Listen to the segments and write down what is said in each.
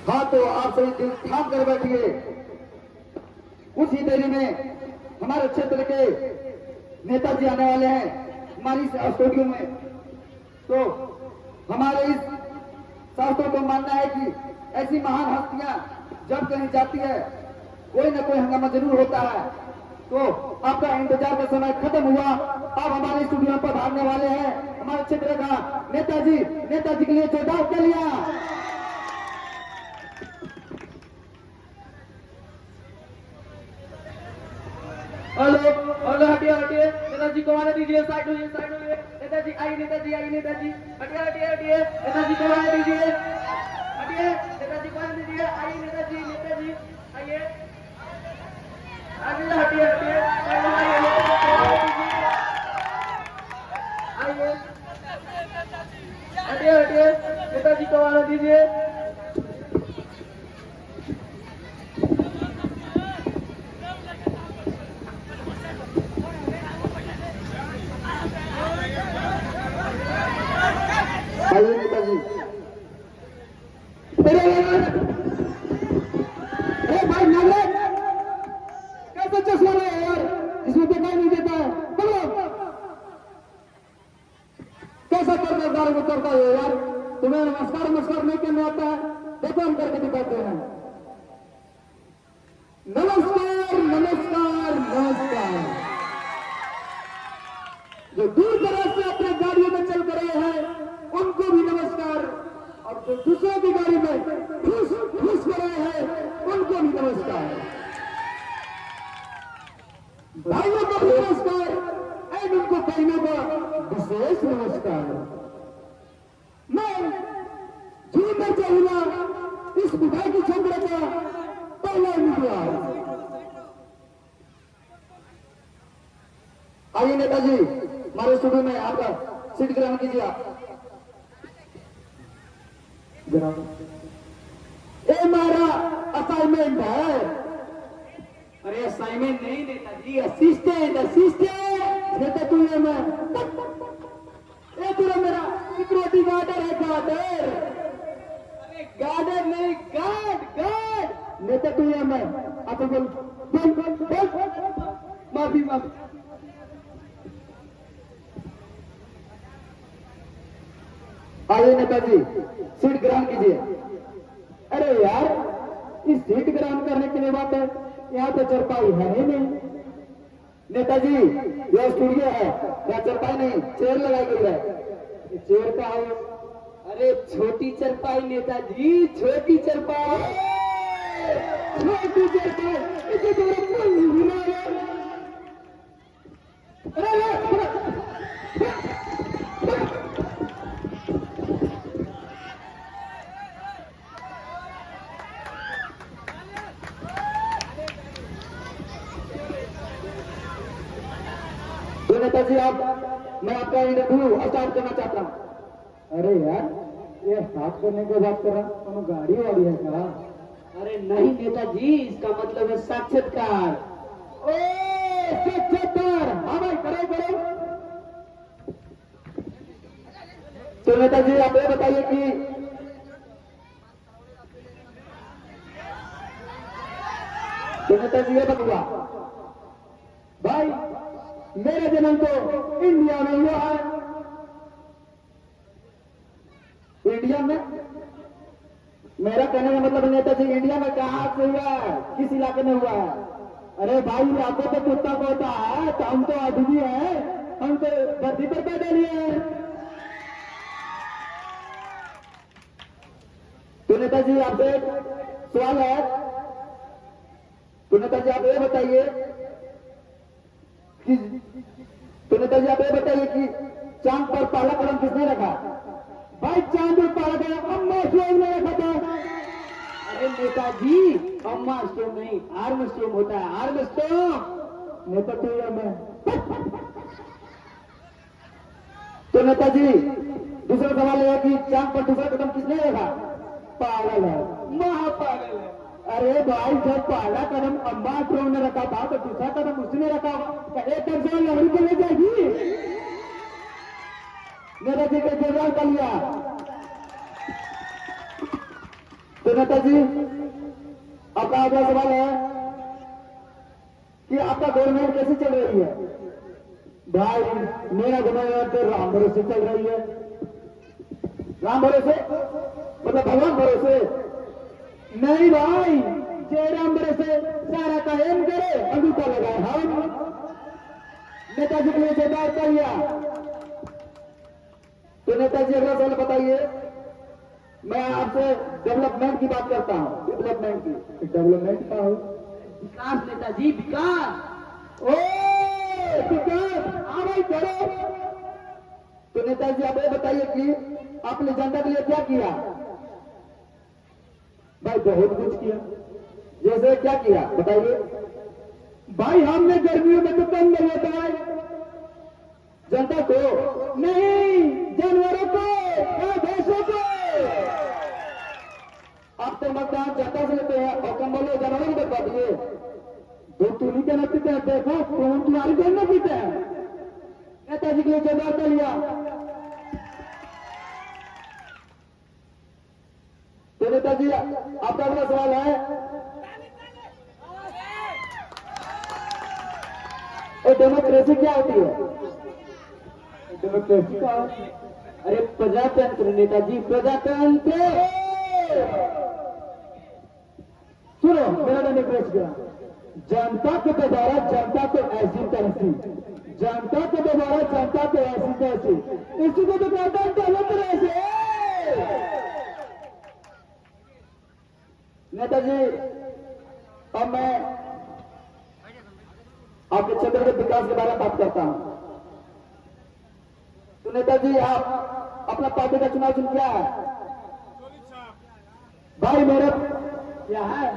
हाँ तो आप सभी दिल थाम कर बैठिए। कुछ ही देरी में हमारे क्षेत्र के नेताजी आने वाले हैं हमारी इस स्टूडियो में। तो हमारे इस शास्त्रों को मानना है कि ऐसी महान हस्तियां जब कहीं जाती है कोई न कोई हंगामा जरूर होता है। तो आपका इंतजार का समय खत्म हुआ। अब हमारे स्टूडियो पर भागने वाले हैं हमारे क्षेत्र का नेताजी। नेताजी के लिए जोरदार तालियां। हेलो हेलो, हटिए हटिए, नेताजी को आने दीजिए, साइड होइए साइड होइए। नेताजी आइए, नेताजी आइए, नेताजी हटिए हटिए हटिए, नेताजी को आने दीजिए, हटिए, नेताजी को आने दीजिए, आइए नेताजी, नेताजी आइए, आइए हटिए हटिए, आइए हटिए हटिए, नेताजी को आने दीजिए। आइए नेताजी। भाई नागरिक कैसे चश्मा है यार, इसमें दिखाई नहीं देता है। कैसा कर्तव्यदार को करता है यार, तुम्हें नमस्कार नमस्कार नहीं करने आता है। देखो हम करके दिखाते हैं। नमस्कार नमस्कार नमस्कार। जो दूर दराज से अपने गाड़ियों में चल कर रहे हैं उनको भी नमस्कार, और जो दूसरों की गाड़ी में घुस कर रहे हैं उनको भी नमस्कार। भाइयों को भी नमस्कार एंड उनको बहनों का विशेष नमस्कार। मैं जीवन चाहूंगा इस विधायकी क्षेत्र का पहला उम्मीदवार। आइए नेताजी हमारे स्टूडियो में आपका सीट ग्रहण कीजिए। आप ये हमारा असाइनमेंट है। अरे असाइनमेंट नहीं नेताजी, असिस्टेंट असिस्टेंट। नेता तू ये मैं ये पूरा मेरा सिक्योरिटी गार्डर है, गार्डर। अरे गार्डन नहीं, गार्ड गार्ड। नेता तू ये मैं आप बोल बोल बोल बोल। माफी माफी। आइए नेताजी सीट ग्रहण कीजिए। अरे यार इस सीट ग्रहण करने के लिए बात है, यहाँ तो चरपाई है ही नहीं। नेताजी यह स्टूडियो है, यहाँ चरपाई नहीं, चेयर लगाई गई है। चेयर का है? अरे छोटी चरपाई नेताजी, छोटी चरपाई। छोटी चरपाई इसे तो हिला है। नेताजी आप मैं आपका इंटरव्यू स्टार्ट करना चाहता हूँ। अरे यार ये स्टार्ट करने की बात कर रहा हूँ, गाड़ी वाड़ी है क्या? अरे नहीं नेताजी, इसका मतलब है साक्षात्कार। ओ साक्षात्कार, हाँ भाई करो करो। तो नेताजी आप ये बताइए कि नेताजी ये बतुआ भाई मेरा जन्म तो इंडिया में हुआ है। इंडिया में मेरा कहने का मतलब नेताजी इंडिया में कहाँ से हुआ है, किस इलाके में हुआ है? अरे भाई इलाकों तो कुत्ता को होता है, तो हम तो आदमी है, हम तो धरती पर पैदा लिए हैं। तो नेताजी आपसे सवाल है, तो नेताजी आप ये बताइए कि तो नेताजी आप ये बताइए कि चांद पर पहला कदम किसने रखा? भाई चांद पर पहला कदम अम्मा स्टोम ने रखा था। अरे नेताजी अम्मा स्टोम नहीं, आर्म स्टोम होता है, आर्म स्टोम। नेता तो या मैं। तो नेताजी दूसरा सवाल यह है कि चांद पर दूसरा कदम किसने रखा? पागल है, महापागल है। अरे भाई जब पहला कदम अम्मा स्टोम ने रखा था तो दूसरा कदम उसने रखा होगा। एक तरफ से लहरी को ले जाएगी। नेताजी के जोरदार तालियां। तो नेताजी, आपका अगला सवाल है कि आपका गवर्नमेंट कैसे चल रही है? भाई मेरा गवर्नमेंट तो राम भरोसे चल रही है। राम भरोसे मतलब भगवान भरोसे नहीं भाई, जय राम भरोसे सारा कायम करे, अंगूठा लगाए हम। नेताजी के लिए जोरदार तालियां। तो नेताजी अगला सवाल बताइए। मैं आपसे डेवलपमेंट की बात करता हूँ। डेवलपमेंट की, डेवलपमेंट का हो विकास नेताजी, विकास। ओ विकास, हाँ भाई करो। तो नेताजी आप ये बताइए कि आपने जनता के लिए क्या किया? भाई बहुत कुछ किया। जैसे क्या किया बताइए? भाई हमने गर्मियों में तो कम नहीं होता है जनता को, नहीं जानवरों को या भैंसों को। आप तो मतदान जनता से लेते हैं और कंबल जानवरों को बता दिए। दो तूली के न पीते हैं, देखो कौन तुम्हारी बहन न पीते हैं। नेताजी के लिए जोरदार तालियां। तो नेताजी आपका अगला सवाल है, डेमोक्रेसी क्या होती है? डेमोक्रेसी का अरे प्रजातंत्र नेताजी, प्रजातंत्र। सुनो मेरा डेमोक्रेसी का, जनता के द्वारा जनता को ऐसी तैसी, जनता के द्वारा जनता को ऐसी तैसी, इसी को तो कहते हैं डेमोक्रेसी। नेताजी अब मैं आपके क्षेत्र के विकास के बारे में बात करता हूं। तो नेताजी आप अपना पार्टी का चुनाव चिन्ह क्या है? भाई मेरा क्या है?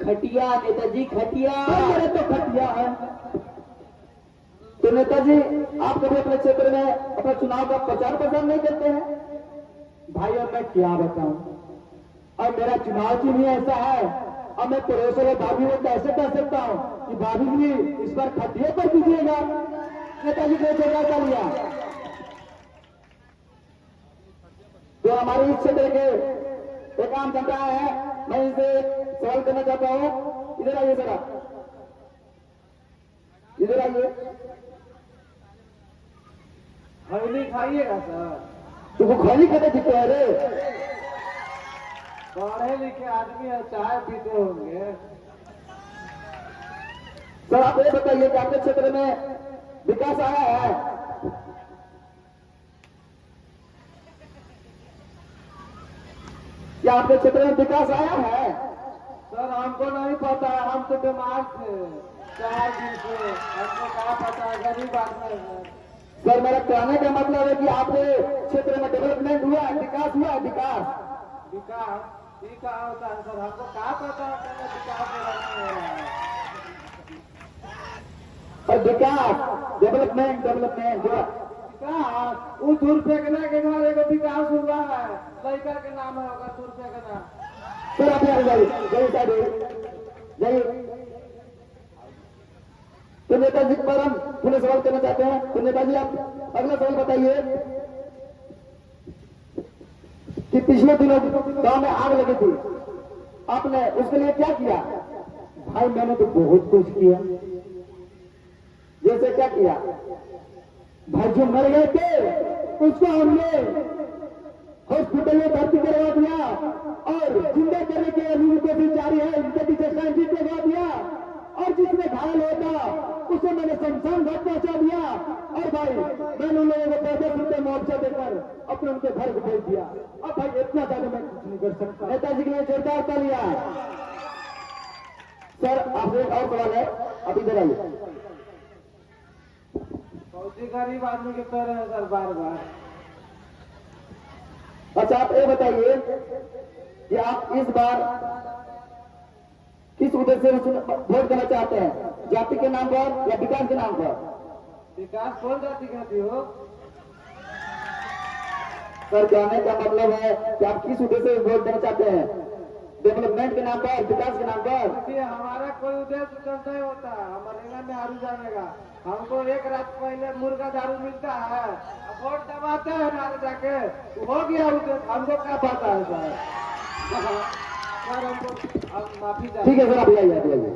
खटिया नेताजी, खटिया। मेरा तो खटिया है। तो नेताजी आप कभी अपने क्षेत्र में अपना चुनाव का प्रचार प्रसार नहीं करते हैं? भाई अब मैं क्या बताऊं, और मेरा चुनाव चिन्ह ही ऐसा है। अब मैं पड़ोस वाले भाभी को कैसे कह सकता हूं कि भाभी जी इस बार खटिया पर दीजिएगा? नेताजी को जोरदार तालियां। तो हमारे इस क्षेत्र के एक आम जनता है, मैं इनसे सवाल करना चाहता हूं। इधर आइए जरा, इधर आइए। खैनी खाइएगा सर? तुमको खैनी खाते दिखते हैं रे? पढ़े लिखे आदमी है, चाय पीते होंगे। सर आप ये बताइए कि आपके क्षेत्र में विकास आया है? क्या आपके क्षेत्र में विकास आया है? सर हमको नहीं पता है, हम तो बीमार थे 4 दिन से, हमको क्या पता है, गरीब आदमी है। सर मेरा कहने का मतलब है कि आपके क्षेत्र में डेवलपमेंट हुआ है, विकास हुआ है? विकास विकास ये क्या होता है सर, हमको क्या पता है कि विकास हो रहा है। और विकास डेवलपमेंट हुआ। विकास वो दूर फेंकने के घर एगो विकास हुआ है, लड़का के नाम है होगा दूर फेंकना। सर आप यहाँ जाइए, जाइए साहब जाइए। तो नेताजी पर हम पुनः सवाल करना चाहते हैं। तो नेताजी आप अगला सवाल बताइए कि पिछले दिनों गांव में आग लगी थी, आपने उसके लिए क्या किया? भाई मैंने तो बहुत कुछ किया। जैसे क्या किया? भाई जो मर गए थे उसको हमने हॉस्पिटल में भर्ती करवा दिया, और जिंदा करने के लिए कोशिश जारी है, उनके पीछे साइंटिस्ट लगवा दिया, और जिसमें घायल होता उसे मैंने शमशान घाट पहुंचा दिया। और भाई मैंने उन लोगों को 10 रुपये मुआवजा देकर अपने उनके घर को भेज दिया। अब भाई इतना ज्यादा मैं कुछ नहीं कर सकता। नेताजी के लिए जोरदार तालियां। सर आपसे एक और सवाल है, आप इधर आइए। फौजी गरीब आदमी के तरह है सर, बार बार। अच्छा आप ये बताइए कि आप इस बार किस उद्देश्य से वोट देना चाहते हैं? जाति के नाम पर या विकास के नाम पर? विकास कौन जाति कहती हो? सर कहने का मतलब है कि आप किस उद्देश्य से वोट देना चाहते हैं? डेवलपमेंट के नाम पर, विकास के नाम पर? देखिए हमारा कोई उद्देश्य उद्देश्य नहीं होता, हमारे में दारू जानेगा। हमको एक रात पहले मुर्गा दारू मिलता है, अब वोट दबाते हैं नारे जाके, हो गया उद्देश्य। हमको क्या पता है सर? सर हमको अब माफी चाहिए। ठीक है सर, अभी आइए, अभी आइए।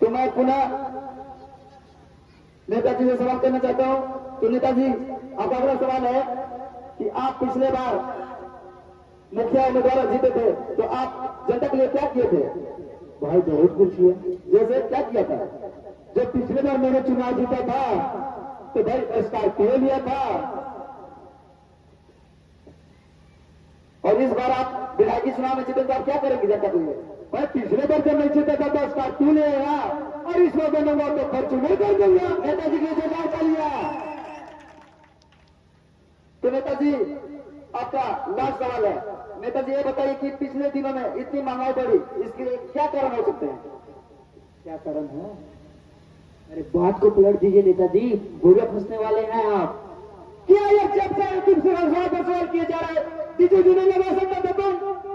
तो मैं पुनः नेताजी से सवाल करना चाहता हूं। तो नेताजी, आपका अगला सवाल है कि आप पिछले बार मुखिया उम्मीदवार जीते थे, तो आप जनता के लिए क्या किए थे? भाई बहुत कुछ किया। जैसे क्या किया था? जब पिछले बार मैंने चुनाव जीता था तो भाई स्कॉर्पियो लिया था, और इस बार आप विधायकी चुनाव में जीते तो आप क्या करेंगे जनता के लिए? भाई पिछले बार जब नहीं जीता था तो स्कॉर्पियो ले आया, और इस बार बनूंगा तो फॉर्च्यूनर कर दूंगा। नेताजी के लिए चुनाव कर लिया। तो नेताजी, आपका लास्ट सवाल है। नेताजी ये बताइए कि पिछले दिनों में इतनी महंगाई बढ़ी, इसके लिए क्या कारण हो सकते हैं? क्या कारण है? अरे बात को पलट दीजिए नेताजी, बुरे फंसने वाले हैं आप। क्या ये जब से तुमसे सवाल किए जा रहे हैं? डीजे नहीं लगा सकता था तुम?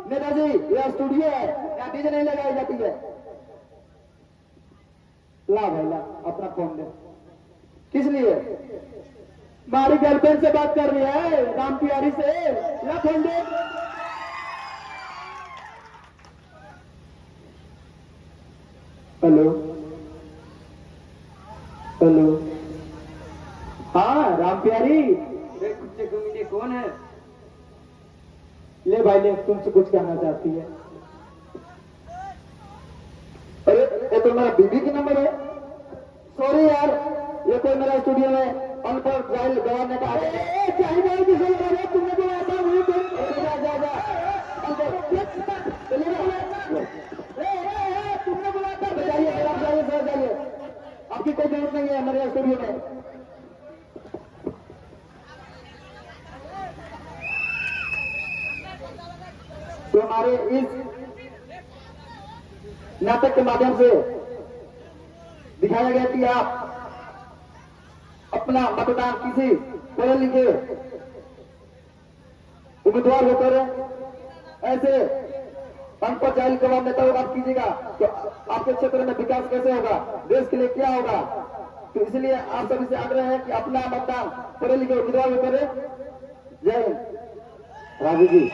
नेताजी, यह स्टूडियो है, यहाँ डीजे नहीं लगाई जाती है। ला भाई ला, अपना फोन दे। किस लिए? हमारी गर्लफ्रेंड से बात कर रही है, राम प्यारी से। ला फोन दे। हेलो हेलो, हाँ राम प्यारी। अरे कुत्ते कमीने कौन है? ले भाई ले, तुमसे कुछ कहना चाहती है। अरे ये तो मेरा बीबी का नंबर है। सॉरी यार, ये कोई मेरा स्टूडियो में अनपढ़ जाहिल गवाने का है। चाहिए भाई की सुन रहे हो, तुमने जो आता वही कर। जा जा जा, तुमने बोला था। जाइए आप, जाइए सर, जाइए। आपकी कोई जरूरत नहीं है हमारे स्टूडियो में। तो हमारे इस नाटक के माध्यम से दिखाया गया कि आप अपना मतदान किसी पढ़े लिखे उम्मीदवार होकर ऐसे अनपढ़ जाहिल गवाह नेताओं का कीजिएगा तो आपके क्षेत्र में विकास कैसे होगा, देश के लिए क्या होगा। तो इसलिए आप सभी से आग्रह है कि अपना मतदान पढ़े लिखे उम्मीदवार होकर। जय हिंद। राजू जी।